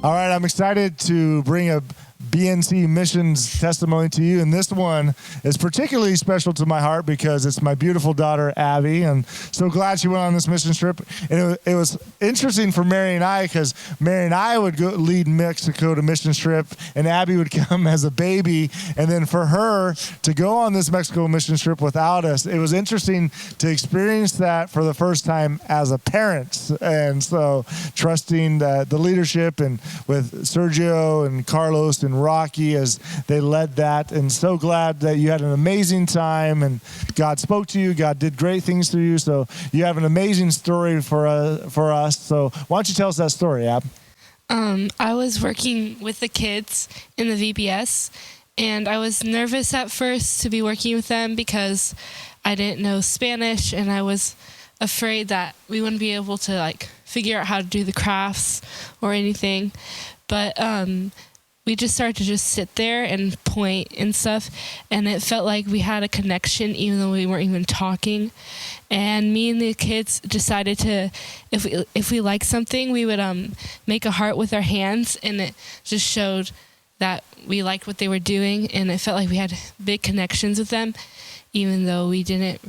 All right, I'm excited to bring a BNC missions testimony to you, and this one is particularly special to my heart because it's my beautiful daughter Abby, and so glad she went on this mission trip. And it was interesting for Mary and I because Mary and I would go lead Mexico to mission trip, and Abby would come as a baby, and then for her to go on this Mexico mission trip without us, it was interesting to experience that for the first time as a parent. And so trusting the leadership and with Sergio and Carlos and Rocky as they led that, and so glad that you had an amazing time and God spoke to you. God did great things through you. So you have an amazing story for us. So why don't you tell us that story, Ab? I was working with the kids in the VBS, and I was nervous at first to be working with them because I didn't know Spanish, and I was afraid that we wouldn't be able to figure out how to do the crafts or anything. But we just started to just sit there and point and stuff, and it felt like we had a connection even though we weren't even talking. And me and the kids decided to, if we liked something, we would make a heart with our hands, and it just showed that we liked what they were doing, and it felt like we had big connections with them even though we didn't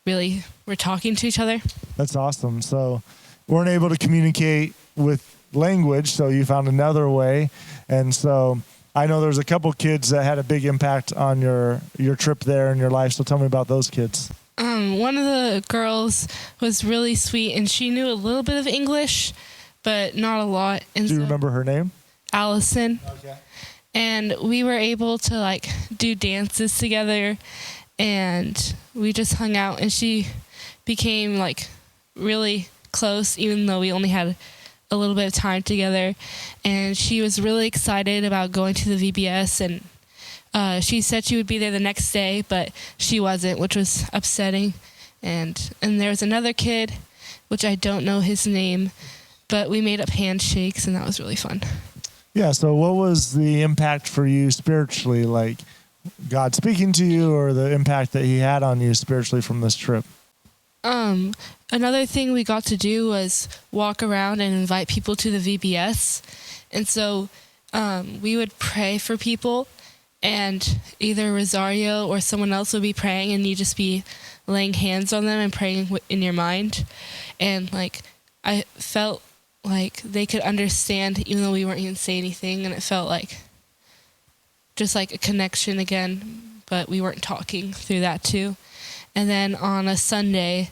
really were talking to each other. That's awesome. So weren't able to communicate with language, so you found another way. And so I know there's a couple kids that had a big impact on your trip there in your life. So tell me about those kids. One of the girls was really sweet, and she knew a little bit of English, but not a lot. And do you remember her name? Allison. Okay. And we were able to do dances together, and we just hung out, and she became really close even though we only had a little bit of time together. And she was really excited about going to the VBS, and she said she would be there the next day, but she wasn't, which was upsetting. And there was another kid, which I don't know his name, but we made up handshakes, and that was really fun. Yeah, so what was the impact for you spiritually, like God speaking to you, or the impact that he had on you spiritually from this trip? Another thing we got to do was walk around and invite people to the VBS. And so we would pray for people, and either Rosario or someone else would be praying, and you'd just be laying hands on them and praying in your mind. And I felt like they could understand even though we weren't even saying anything, and it felt like just like a connection again, but we weren't talking through that too. And then on a Sunday,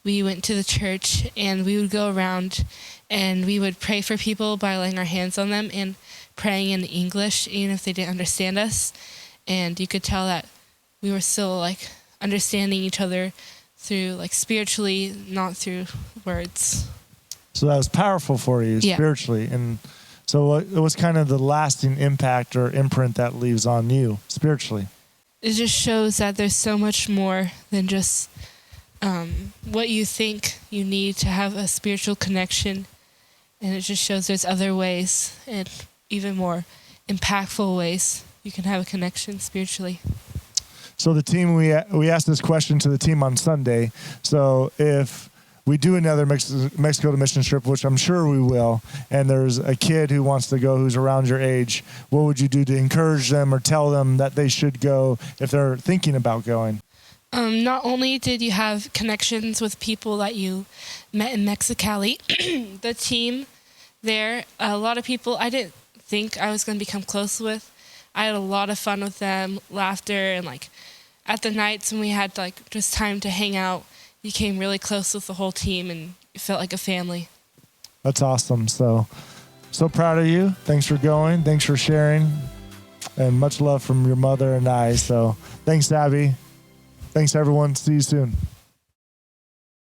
we went to the church, and we would go around and we would pray for people by laying our hands on them and praying in English, even if they didn't understand us. And you could tell that we were still understanding each other through spiritually, not through words. So that was powerful for you spiritually. And so what was kind of the lasting impact or imprint that leaves on you spiritually? It just shows that there's so much more than just what you think you need to have a spiritual connection. And it just shows there's other ways, and even more impactful ways you can have a connection spiritually. So the team, we asked this question to the team on Sunday. So if we do another Mexico to mission trip, which I'm sure we will, and there's a kid who wants to go who's around your age, what would you do to encourage them or tell them that they should go if they're thinking about going? Not only did you have connections with people that you met in Mexicali, the team there, a lot of people I didn't think I was going to become close with. I had a lot of fun with them, laughter, and at the nights when we had just time to hang out, you became really close with the whole team, and it felt like a family. That's awesome. So proud of you. Thanks for going. Thanks for sharing. And much love from your mother and I. So thanks, Abby. Thanks, everyone. See you soon.